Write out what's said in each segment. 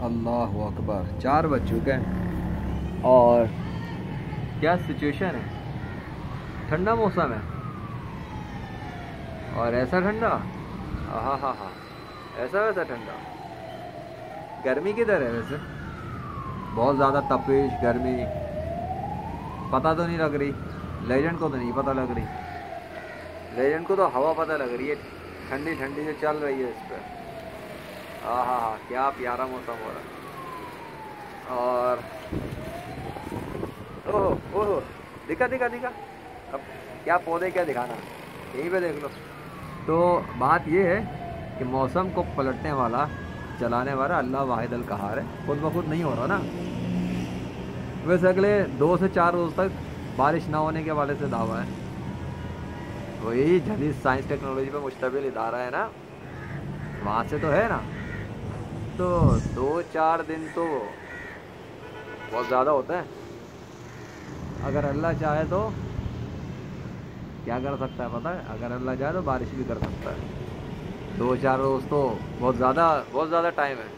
اللہ اکبر 4 بج چکے ہیں اور کیا سچویشن ہے، ٹھنڈا موسم ہے اور ایسا ٹھنڈا، ہاں ہاں ہاں، ایسا ویسا ٹھنڈا۔ گرمی کدھر ہے ویسے؟ بہت زیادہ تپش گرمی، پتہ تو نہیں لگ رہی، لیجنڈ کو تو نہیں پتہ لگ رہی، لیجنڈ کو تو ہوا پتہ لگ رہی ہے ٹھنڈی ٹھنڈی جو چل رہی ہے اس پہ۔ ہاں ہاں ہاں، کیا پیارا موسم ہو رہا ہے۔ اور اوہ اوہ، دکھا دکھا دکھا، اب کیا پودے کیا دکھانا، یہیں پہ دیکھ لو۔ تو بات یہ ہے کہ موسم کو پلٹنے والا چلانے والا اللہ واحد القہار ہے، خود بخود نہیں ہو رہا نا۔ ویسے اگلے 2 سے 4 روز تک بارش نہ ہونے کے حوالے سے دعویٰ ہے، وہی جدید سائنس ٹیکنالوجی پہ مشتمل ادارہ ہے نا، وہاں سے تو ہے نا۔ تو 2-4 دن تو بہت زیادہ ہوتا ہے، اگر اللہ چاہے تو کیا کر سکتا ہے پتہ ہے، اگر اللہ چاہے تو بارش بھی کر سکتا ہے۔ 2-4 روز تو بہت زیادہ ٹائم ہے۔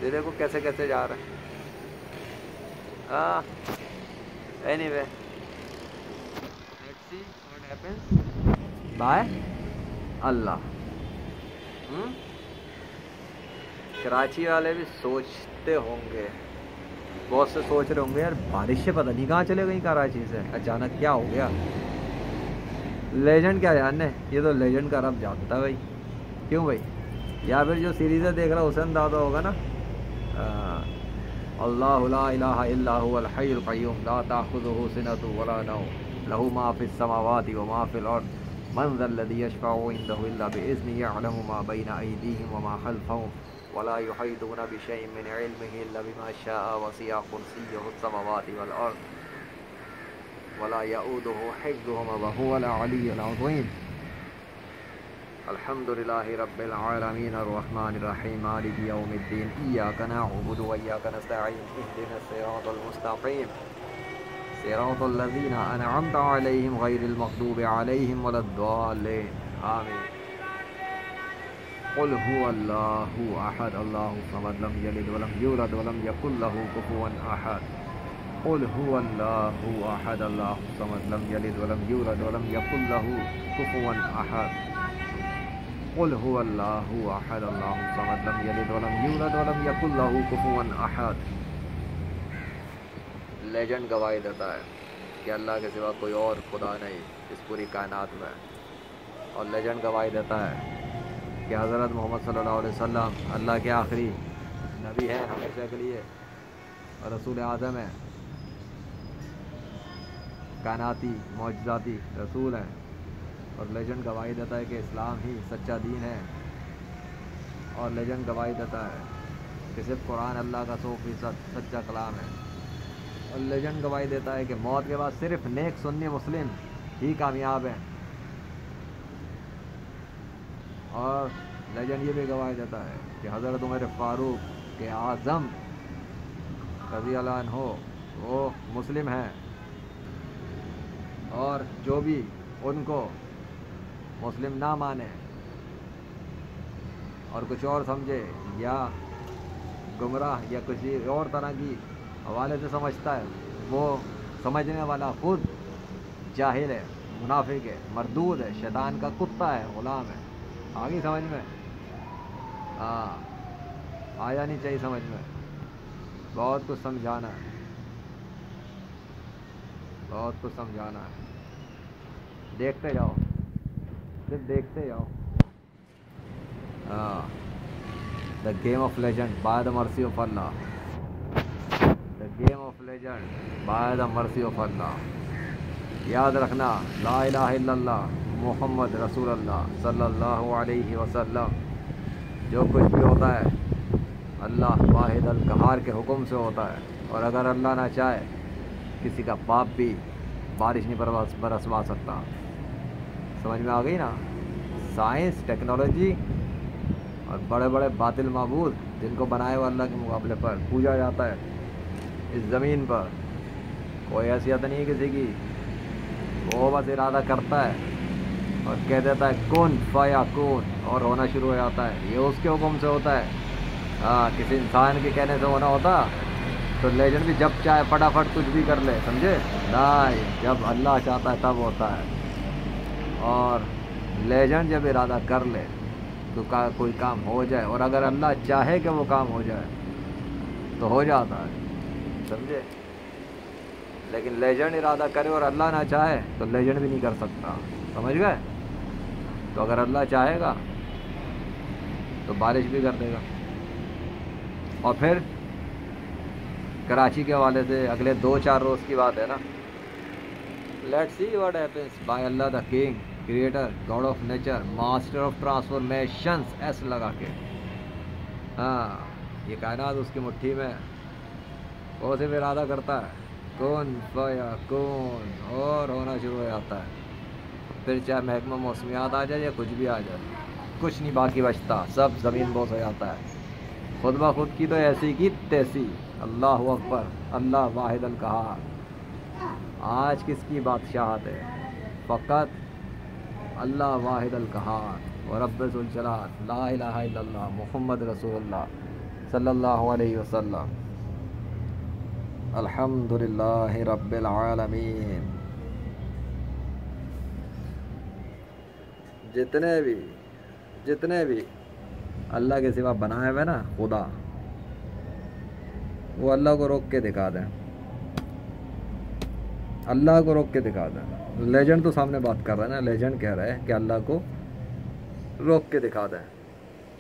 یہ دیکھو کیسے کیسے جا رہے ہیں۔ Anyway, let's see what happens by اللہ۔ کراچی والے بھی سوچتے ہوں گے، بہت سے سوچ رہے ہوں گے یار بارش سے پتہ نہیں کہاں چلے گئی کراچی سے، اچانک کیا ہو گیا۔ لیجنڈ کیا جاننے، یہ تو لیجنڈ کا رب جانتا ہے بھائی، کیوں بھائی؟ یا پھر جو سیریزیں دیکھ رہا حسین دادا ہوگا نا، اللہ لا الہ الا هو الحی القیوم لا تأخذہ سنۃ ولا نوم لہ ما فی السماوات وما فی الارض من ذا الذی یشفع عنده الا بإذنہ یعلم ما بین ایدیہم وما خلفہم ولا یحیطون بشیء من علمہ الا بما شاء وسع کرسیہ السماوات والارض ولا یؤودہ حفظہما وہو العلی العظیم۔ الحمد للہ رب العالمین الرحمن الرحیم مالک یوم الدین ایاک نعبد و ایاک نستعین اہدنا الصراط المستقیم صراط الذین انعمت علیہم غیر المغضوب علیہم ولا الضالین آمین۔ قل هو اللہ احد اللہ الصمد لم یلد ولم یولد ولم یکن له کفوا احد۔ قل هو اللہ احد اللہ الصمد لم یلد ولم یولد ولم یکن له کفوا احد۔ قل هو اللہ احد اللہ الصمد لم یلد ولم یولد ولم یکن له کفوا احد۔ لیجنڈ گواہی دیتا ہے کہ اللہ کے سوا کوئی اور خدا نہیں اس پوری کائنات میں، اور لیجنڈ گواہی دیتا ہے کہ حضرت محمد صلی اللہ علیہ وسلم اللہ کے آخری نبی ہیں ہمیشہ کے لیے، اور رسول اعظم ہیں، کائناتی معجزاتی رسول ہیں۔ اور لیجنڈ گواہی دیتا ہے کہ اسلام ہی سچا دین ہے، اور لیجنڈ گواہی دیتا ہے کہ صرف قرآن اللہ کا 100% سچا کلام ہے، اور لیجنڈ گواہی دیتا ہے کہ موت کے بعد صرف نیک سنی مسلم ہی کامیاب ہیں، اور لیجنڈ یہ بھی گواہی دیتا ہے کہ حضرت عمر فاروق کے اعظم رضی اللہ عنہ وہ مسلم ہیں، اور جو بھی ان کو مسلم نہ مانے اور کچھ اور سمجھے یا گمراہ یا کسی اور طرح کی حوالے سے سمجھتا ہے، وہ سمجھنے والا خود جاہل ہے، منافق ہے، مردود ہے، شیطان کا کتا ہے، غلام ہے۔ آگے سمجھ میں؟ آیا نہیں چاہیے سمجھ میں، بہت کچھ سمجھانا ہے، بہت کچھ سمجھانا ہے، دیکھتے جاؤ، صرف دیکھتے جاؤ۔ The game of legend by the mercy of Allah, the game of legend by the mercy of اللہ۔ یاد رکھنا لا الہ الا اللہ محمد رسول اللہ صلی اللہ علیہ وسلم، جو کچھ بھی ہوتا ہے اللہ واحد القہار کے حکم سے ہوتا ہے، اور اگر اللہ نہ چاہے کسی کا باپ بھی بارش نہیں برسوا سکتا۔ سمجھ میں آ گئی نا؟ سائنس ٹیکنالوجی اور بڑے بڑے باطل معبود جن کو بنائے ہوئے اللہ کے مقابلے پر پوجا جاتا ہے اس زمین پر، کوئی حیثیت نہیں کسی کی، وہ بس ارادہ کرتا ہے اور کہہ دیتا ہے کن فیکون اور ہونا شروع ہو جاتا ہے. یہ اس کے حکم سے ہوتا ہے. ہاں کسی انسان کے کہنے سے ہونا ہوتا تو لیجنڈ بھی جب چاہے فٹافٹ کچھ بھی کر لے, سمجھے؟ نہیں, جب اللہ چاہتا ہے تب ہوتا ہے. اور لیجنڈ جب ارادہ کر لے تو کوئی کام ہو جائے, اور اگر اللہ چاہے کہ وہ کام ہو جائے تو ہو جاتا ہے, سمجھے؟ لیکن لیجنڈ ارادہ کرے اور اللہ نہ چاہے تو لیجنڈ بھی نہیں کر سکتا, سمجھ گئے؟ تو اگر اللہ چاہے گا تو بارش بھی کر دے گا. اور پھر کراچی کے حوالے سے اگلے 2-4 روز کی بات ہے نا. Let see what happens by Allah the king creator God of nature master of transformations, S لگا کے. ہاں یہ کائنات اس کی مٹھی میں, وہ صرف ارادہ کرتا ہے کون فیکون اور ہونا شروع ہو جاتا ہے. پھر چاہے محکمہ موسمیات آ جائے یا کچھ بھی آ جائے, کچھ نہیں باقی بچتا, سب زمین بوس ہو جاتا ہے. خود بخود کی تو ایسی کی تیسی. اللہ اکبر, اللہ واحد القہار. آج کس کی بادشاہت ہے؟ فقط اللہ واحد القہار و رب ذوالجلال لا الہ الا اللہ محمد رسول اللہ صلی اللہ علیہ وسلم. الحمدللہ رب العالمین. جتنے بھی اللہ کے سوا بنائے ہوئے نا خدا, وہ اللہ کو روک کے دکھا دیں, اللہ کو روک کے دکھا دیں. لیجنڈ تو سامنے بات کر رہا ہے نا, لیجنڈ کہہ رہا ہے کہ اللہ کو روک کے دکھا دیں,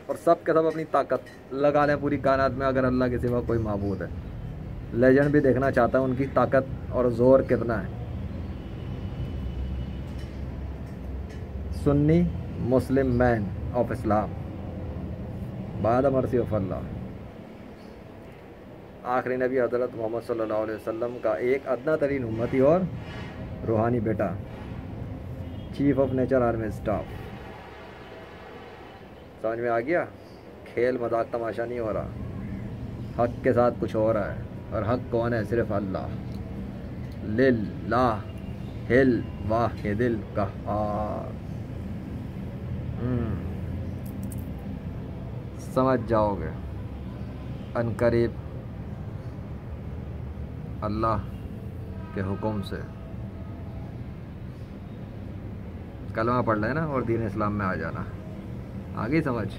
اور سب کے سب اپنی طاقت لگا لیں پوری کائنات میں اگر اللہ کے سوا کوئی معبود ہے. لیجنڈ بھی دیکھنا چاہتا ہے ان کی طاقت اور زور کتنا ہے. سنی مسلم مین آف اسلام بعد مرسی آف اللہ, آخری نبی حضرت محمد صلی اللہ علیہ وسلم کا ایک ادنا ترین امتی اور روحانی بیٹا, chief of nature army staff. سمجھ میں آ گیا؟ کھیل مذاق تماشا نہیں ہو رہا, حق کے ساتھ کچھ ہو رہا ہے. اور حق کون ہے؟ صرف اللہ. للہ الواحد القہار. سمجھ جاؤ گے ان قریب اللہ کے حکم سے. کلمہ پڑھ لینا اور دین اسلام میں آ جانا. آگے سمجھ.